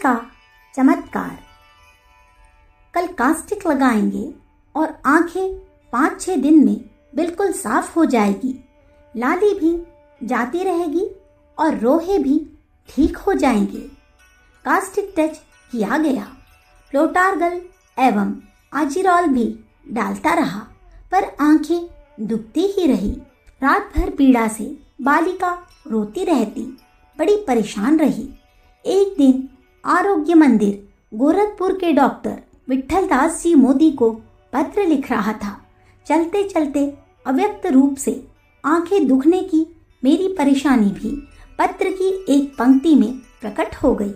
का चमत्कार। कल कास्टिक लगाएंगे और आंखें 5-6 दिन में बिल्कुल साफ हो जाएगी। लाली भी जाती रहेगी और रोहे भी ठीक हो जाएंगे। कास्टिक टच किया गया। फ्लोटारगल एवं आजिरॉल भी डालता रहा, पर आंखें दुखती ही रही। रात भर पीड़ा से बालिका रोती रहती, बड़ी परेशान रही। एक दिन आरोग्य मंदिर गोरखपुर के डॉक्टर विट्ठल दास जी मोदी को पत्र लिख रहा था। चलते चलते अव्यक्त रूप से आंखें दुखने की मेरी परेशानी भी पत्र की एक पंक्ति में प्रकट हो गई।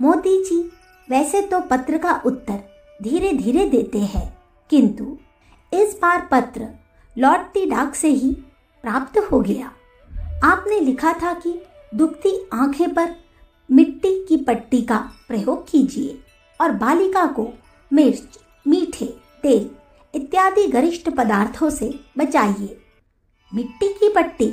मोदी जी वैसे तो पत्र का उत्तर धीरे धीरे देते हैं, किंतु इस बार पत्र लौटती डाक से ही प्राप्त हो गया। आपने लिखा था कि दुखती आंखें पर मिट्टी की पट्टी का प्रयोग कीजिए और बालिका को मिर्च, मीठे, तेल इत्यादि गरिष्ठ पदार्थों से बचाइए। मिट्टी की पट्टी,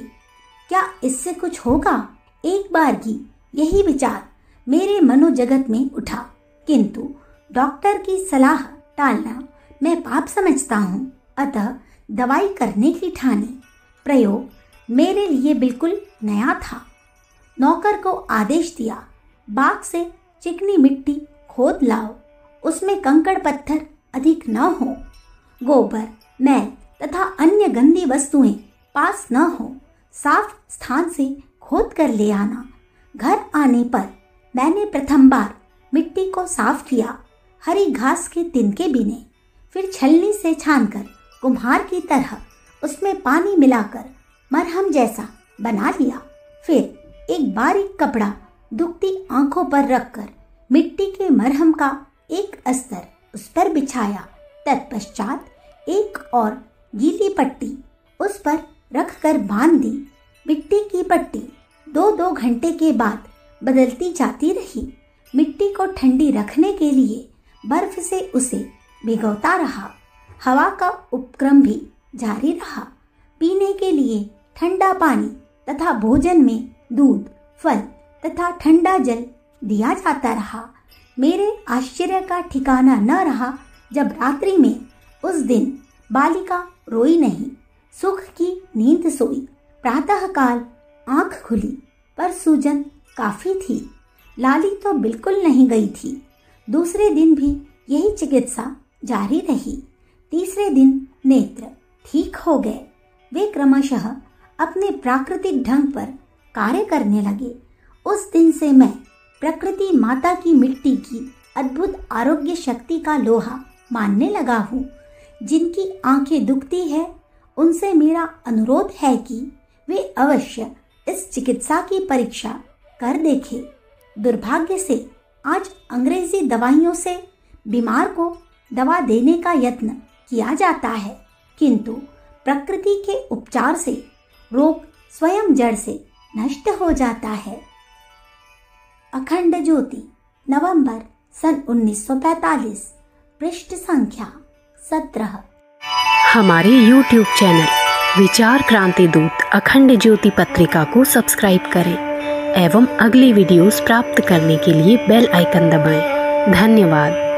क्या इससे कुछ होगा? एक बार की यही विचार मेरे मनोजगत में उठा, किंतु डॉक्टर की सलाह टालना मैं पाप समझता हूँ, अतः दवाई करने की ठानी। प्रयोग मेरे लिए बिल्कुल नया था। नौकर को आदेश दिया, बाग से चिकनी मिट्टी खोद लाओ, उसमें कंकड़ पत्थर अधिक न हो, गोबर, मैल तथा अन्य गंदी वस्तुएं पास न हो, साफ स्थान से खोद कर ले आना। घर आने पर मैंने प्रथम बार मिट्टी को साफ किया, हरी घास के तिनके बीने, फिर छलनी से छानकर कुम्हार की तरह उसमें पानी मिलाकर मरहम जैसा बना लिया। फिर एक बारीक कपड़ा दुखती आंखों पर रखकर मिट्टी के मरहम का एक अस्तर उस पर बिछाया। तत्पश्चात एक और गीली पट्टी उस पर रखकर बांध दी। मिट्टी की पट्टी 2-2 घंटे के बाद बदलती जाती रही। मिट्टी को ठंडी रखने के लिए बर्फ से उसे भिगोता रहा। हवा का उपक्रम भी जारी रहा। पीने के लिए ठंडा पानी तथा भोजन में दूध, फल तथा ठंडा जल दिया जाता रहा। मेरे आश्चर्य का ठिकाना न रहा जब रात्रि में उस दिन बालिका रोई नहीं, सुख की नींद सोई। प्रातःकाल आंख खुली, पर सूजन काफी थी। लाली तो बिल्कुल नहीं गई थी। दूसरे दिन भी यही चिकित्सा जारी रही। तीसरे दिन नेत्र ठीक हो गए। वे क्रमशः अपने प्राकृतिक ढंग पर कार्य करने लगे। उस दिन से मैं प्रकृति माता की मिट्टी की अद्भुत आरोग्य शक्ति का लोहा मानने लगा हूँ। जिनकी आंखें दुखती है, उनसे मेरा अनुरोध है कि वे अवश्य इस चिकित्सा की परीक्षा कर देखें। दुर्भाग्य से आज अंग्रेजी दवाइयों से बीमार को दवा देने का यत्न किया जाता है, किंतु प्रकृति के उपचार से रोग स्वयं जड़ से नष्ट हो जाता है। अखंड ज्योति, नवंबर सन 1945, पृष्ठ संख्या 17। हमारे YouTube चैनल विचार क्रांति दूत अखंड ज्योति पत्रिका को सब्सक्राइब करें एवं अगली वीडियोस प्राप्त करने के लिए बेल आइकन दबाएं। धन्यवाद।